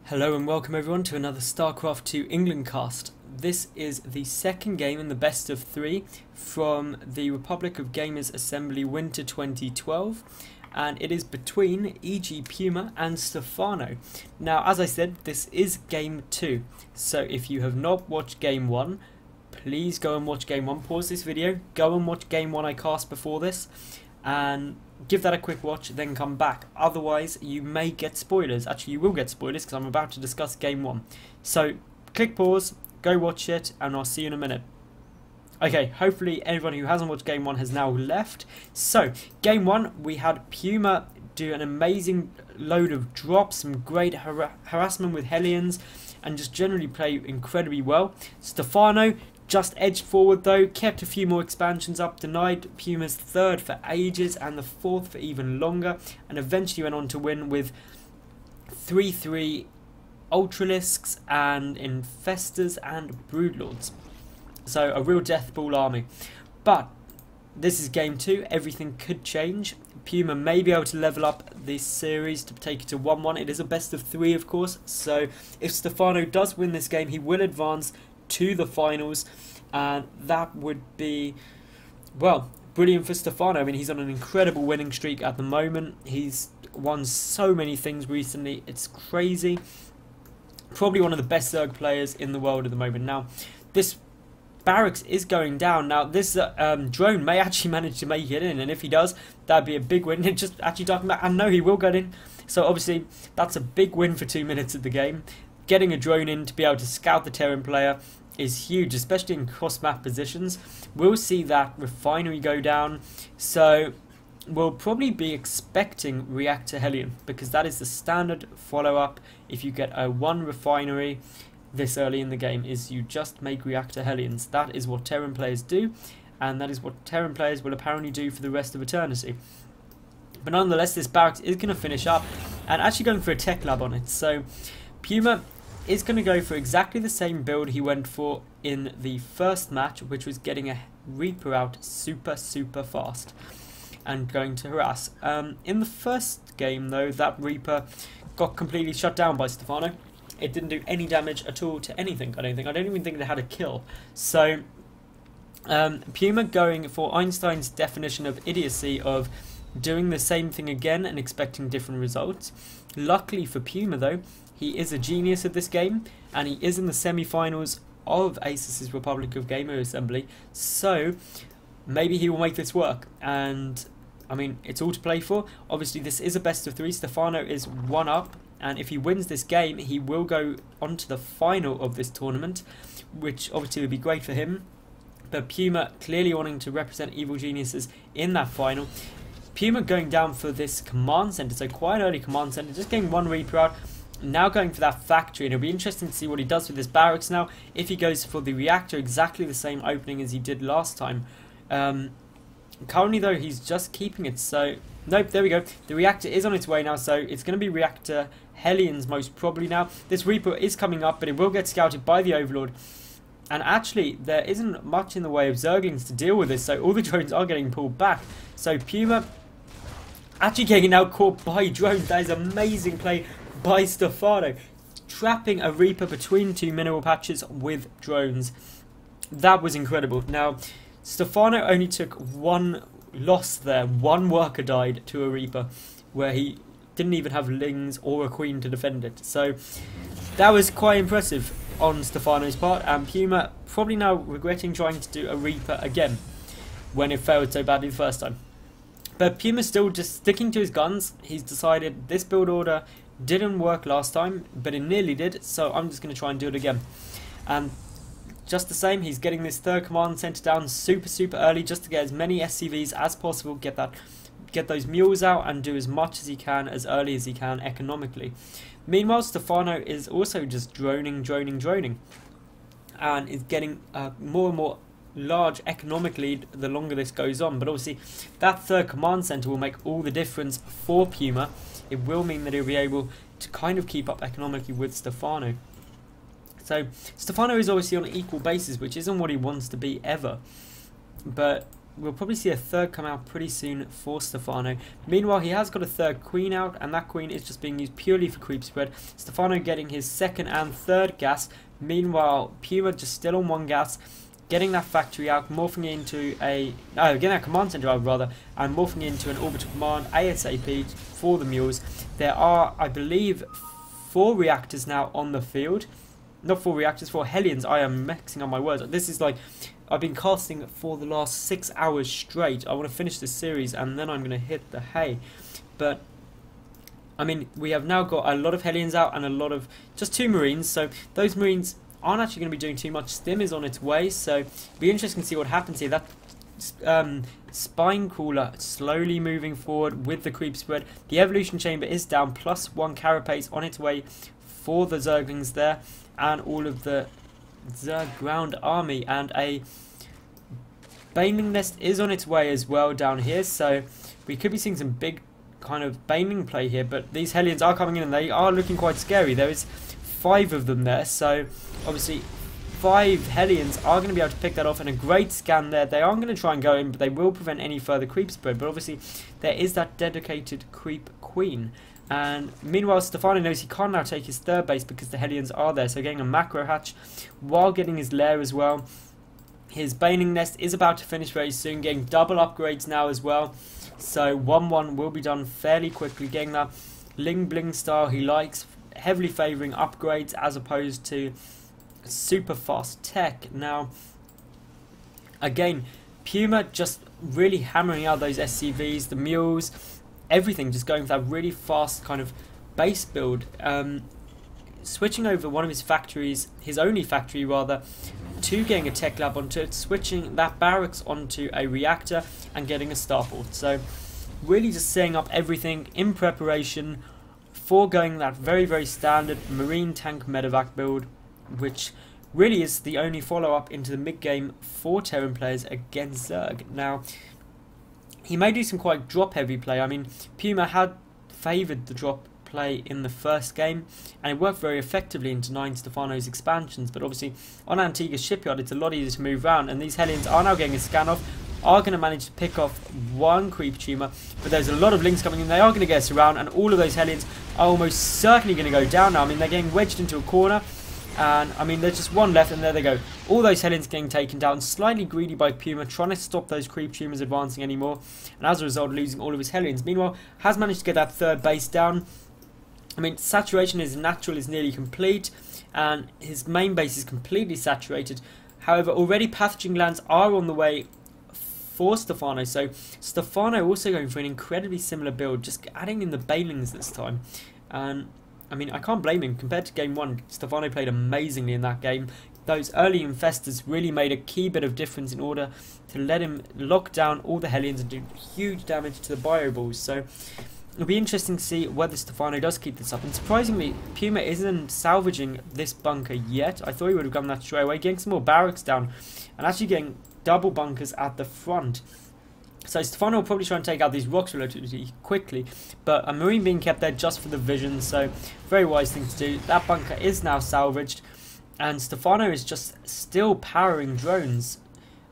Hello and welcome everyone to another StarCraft 2 England cast. This is the second game in the best of three from the Republic of Gamers Assembly Winter 2012, and it is between EGPuMa and Stephano. Now, as I said, this is Game 2, so if you have not watched Game 1, please go and watch Game 1, pause this video, go and watch Game 1 I cast before this, and give that a quick watch, then come back. Otherwise, you may get spoilers. Actually, you will get spoilers because I'm about to discuss Game 1. So, click pause, go watch it, and I'll see you in a minute. Okay, hopefully everyone who hasn't watched Game 1 has now left. So, Game 1, we had Puma do an amazing load of drops, some great harassment with Hellions, and just generally play incredibly well. Stephano just edged forward though, kept a few more expansions up, denied Puma's third for ages and the fourth for even longer, and eventually went on to win with 3-3 Ultralisks and Infestors and Broodlords. So a real death ball army. But this is Game 2, everything could change. Puma may be able to level up this series to take it to 1-1. It is a best of 3 of course, so if Stephano does win this game he will advance to the finals, and that would be, well, brilliant for Stephano. I mean, he's on an incredible winning streak at the moment. He's won so many things recently, it's crazy. Probably one of the best Zerg players in the world at the moment. Now, this barracks is going down. Now, this drone may actually manage to make it in, and if he does, that'd be a big win. It just actually talking about, and no, he will get in. So obviously, that's a big win for 2 minutes of the game. Getting a drone in to be able to scout the Terran player is huge, especially in cross-map positions. We'll see that refinery go down, so we'll probably be expecting Reactor Hellion, because that is the standard follow-up if you get a 1 refinery this early in the game, is you just make Reactor Hellions. That is what Terran players do, and that is what Terran players will apparently do for the rest of eternity. But nonetheless, this barracks is going to finish up, and actually going for a tech lab on it. So Puma is going to go for exactly the same build he went for in the first match, which was getting a Reaper out super fast and going to harass. In the first game though, that Reaper got completely shut down by Stephano. It didn't do any damage at all to anything, I don't think. I don't even think it had a kill. So Puma going for Einstein's definition of idiocy of doing the same thing again and expecting different results. Luckily for Puma though, he is a genius at this game, and he is in the semi-finals of ASUS Republic of Gamers Assembly, so maybe he will make this work. And I mean, it's all to play for. Obviously this is a best of 3, Stephano is 1 up, and if he wins this game he will go on to the final of this tournament, which obviously would be great for him. But Puma clearly wanting to represent evil geniuses in that final. Puma going down for this command center, so quite an early command center, just getting 1 Reaper out. Now going for that factory, and it'll be interesting to see what he does with his barracks now. If he goes for the reactor, exactly the same opening as he did last time. Currently though, he's just keeping it, so nope, there we go. The reactor is on its way now, so it's going to be Reactor Hellions most probably now. This Reaper is coming up, but it will get scouted by the Overlord. And actually, there isn't much in the way of Zerglings to deal with this, so all the drones are getting pulled back. So Puma actually getting now caught by drones. That is amazing play by Stephano, trapping a Reaper between 2 mineral patches with drones. That was incredible. Now, Stephano only took 1 loss there. 1 worker died to a Reaper, where he didn't even have Lings or a Queen to defend it. So that was quite impressive on Stephano's part, and Puma probably now regretting trying to do a Reaper again when it failed so badly the first time. But Puma's still just sticking to his guns. He's decided this build order didn't work last time, but it nearly did, so I'm just going to try and do it again. And just the same, he's getting this 3rd command center down super early, just to get as many SCVs as possible, get those mules out and do as much as he can as early as he can economically. Meanwhile, Stephano is also just droning, and is getting more and more large economic lead the longer this goes on. But obviously that 3rd command center will make all the difference for Puma. It will mean that he'll be able to kind of keep up economically with Stephano. So Stephano is obviously on an equal basis, which isn't what he wants to be ever. But we'll probably see a third come out pretty soon for Stephano. Meanwhile, he has got a third queen out, and that queen is just being used purely for creep spread. Stephano getting his second and third gas. Meanwhile, PUMA just still on one gas, getting that factory out, morphing into a... getting that command center out, rather, and morphing into an orbital command ASAP for the mules. There are, I believe, 4 reactors now on the field. Not 4 reactors, 4 Hellions. I am mixing up my words. This is like... I've been casting for the last 6 hours straight. I want to finish this series and then I'm going to hit the hay. But, I mean, we have now got a lot of Hellions out and a lot of... just 2 Marines. So, those Marines aren't actually going to be doing too much. Stim is on its way. So, it'll be interesting to see what happens here. That spine crawler slowly moving forward with the creep spread. The evolution chamber is down. +1 carapace on its way for the Zerglings there. And all of the ground army, and a Baneling nest is on its way as well down here, so we could be seeing some big kind of Baneling play here, but these Hellions are coming in and they are looking quite scary. There is 5 of them there, so obviously 5 Hellions are going to be able to pick that off, and a great scan there. They aren't going to try and go in, but they will prevent any further creep spread, but obviously there is that dedicated creep queen. And meanwhile, Stephano knows he can't now take his third base because the Hellions are there. So getting a macro hatch while getting his lair as well. His Baneling nest is about to finish very soon. Getting double upgrades now as well. So 1-1 will be done fairly quickly. Getting that Ling Bling style he likes. Heavily favouring upgrades as opposed to super fast tech. Now, again, PUMA just really hammering out those SCVs, the mules, everything, just going for that really fast kind of base build. Switching over one of his factories, his only factory rather, to getting a tech lab onto it, switching that barracks onto a reactor and getting a starport. So really just setting up everything in preparation for going that very, very standard marine tank medevac build, which really is the only follow-up into the mid-game for Terran players against Zerg. Now, he may do some quite drop-heavy play. I mean, PUMA had favoured the drop play in the first game, and it worked very effectively into 9 Stephano's expansions, but obviously on Antigua's shipyard it's a lot easier to move around, and these Hellions are now getting a scan off, are going to manage to pick off 1 creep tumor, but there's a lot of links coming in. They are going to get us around, and all of those Hellions are almost certainly going to go down now. I mean, they're getting wedged into a corner, and I mean, there's just 1 left, and there they go. All those Hellions getting taken down, slightly greedy by PUMA, trying to stop those creep tumors advancing anymore, and as a result, losing all of his Hellions. Meanwhile, has managed to get that 3rd base down. I mean, saturation is natural, is nearly complete, and his main base is completely saturated. However, already pathogen glands are on the way for Stephano, so Stephano also going for an incredibly similar build, just adding in the Banelings this time. And I mean, I can't blame him. Compared to game 1, Stephano played amazingly in that game. Those early infestors really made a key bit of difference in order to let him lock down all the Hellions and do huge damage to the bio balls. So it'll be interesting to see whether Stephano does keep this up. And surprisingly, PUMA isn't salvaging this bunker yet. I thought he would have done that straight away, getting some more barracks down and actually getting double bunkers at the front. So Stephano will probably try and take out these rocks relatively quickly, but a marine being kept there just for the vision, so very wise thing to do. That bunker is now salvaged, and Stephano is just still powering drones.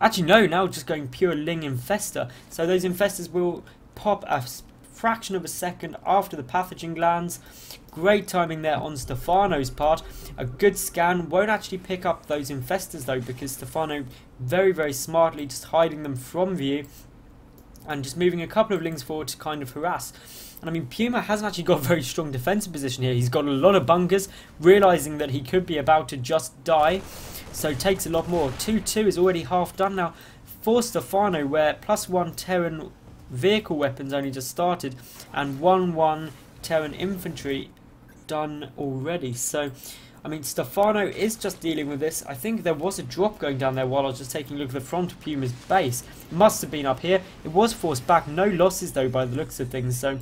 Actually no, now just going pure Ling Infestor, so those Infestors will pop a fraction of a second after the pathogen glands. Great timing there on Stephano's part. A good scan, won't actually pick up those Infestors though, because Stephano very, very smartly just hiding them from view and just moving a couple of Lings forward to kind of harass. And I mean, PUMA hasn't actually got a very strong defensive position here. He's got a lot of bunkers, realising that he could be about to just die, so takes a lot more. 2-2 is already half done now for Stephano, where +1 Terran vehicle weapons only just started, and 1-1 Terran infantry done already. So I mean, Stephano is just dealing with this. I think there was a drop going down there while I was just taking a look at the front of PUMA's base. It must have been up here. It was forced back. No losses though by the looks of things. So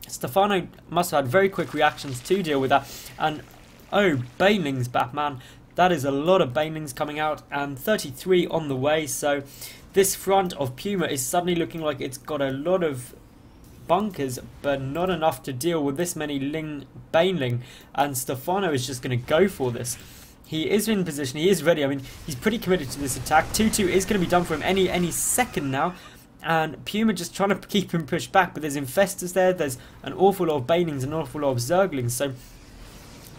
Stephano must have had very quick reactions to deal with that. And oh, Banelings, Batman. That is a lot of Banelings coming out, and 33 on the way. So this front of PUMA is suddenly looking like it's got a lot of bunkers, but not enough to deal with this many Baneling, and Stephano is just going to go for this. He is in position. He is ready. I mean, he's pretty committed to this attack. 2-2 is going to be done for him any second now. And Puma just trying to keep him pushed back. But there's Infestors there. There's an awful lot of Banelings, an awful lot of Zerglings. So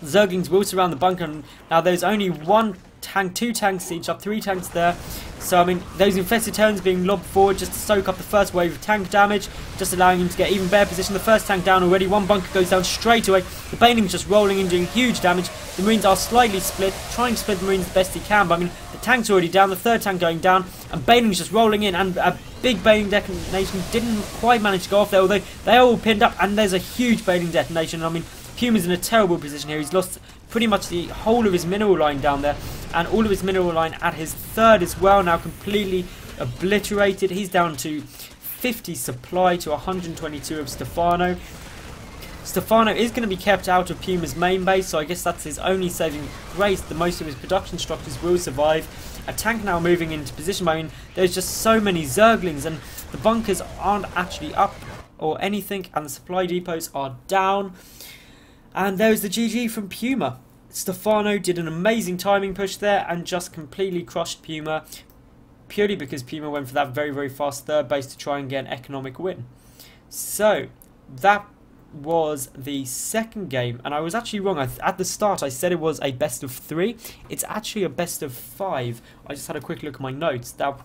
Zerglings will surround the bunker. And now there's only one tank, 2 tanks each up, 3 tanks there. So, I mean, those infested turns being lobbed forward just to soak up the first wave of tank damage, just allowing him to get even better position. The first tank down already, 1 bunker goes down straight away. The Baneling's just rolling and doing huge damage. The Marines are slightly split, trying to split the Marines the best he can, but I mean, the tank's already down, the 3rd tank going down, and Baneling's just rolling in, and a big Baneling detonation didn't quite manage to go off there, although they are all pinned up, and there's a huge Baneling detonation. I mean, Puma's in a terrible position here. He's lost pretty much the whole of his mineral line down there, and all of his mineral line at his 3rd as well, now completely obliterated. He's down to 50 supply to 122 of Stephano. Stephano is going to be kept out of Puma's main base, so I guess that's his only saving grace. The most of his production structures will survive. A tank now moving into position. I mean, there's just so many Zerglings, and the bunkers aren't actually up or anything, and the supply depots are down. And there's the GG from Puma. Stephano did an amazing timing push there and just completely crushed Puma, purely because Puma went for that very fast 3rd base to try and get an economic win. So that was the 2nd game, and I was actually wrong. At the start I said it was a best of 3. It's actually a best of 5. I just had a quick look at my notes. That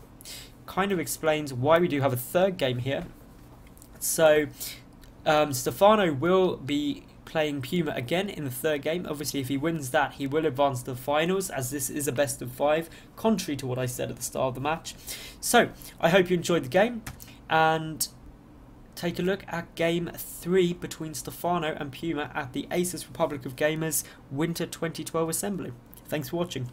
kind of explains why we do have a 3rd game here. So Stephano will be playing Puma again in the 3rd game. Obviously, if he wins that, he will advance to the finals, as this is a best of 5, contrary to what I said at the start of the match. So I hope you enjoyed the game, and take a look at game 3 between Stephano and Puma at the ASUS Republic of Gamers Winter 2012 Assembly. Thanks for watching.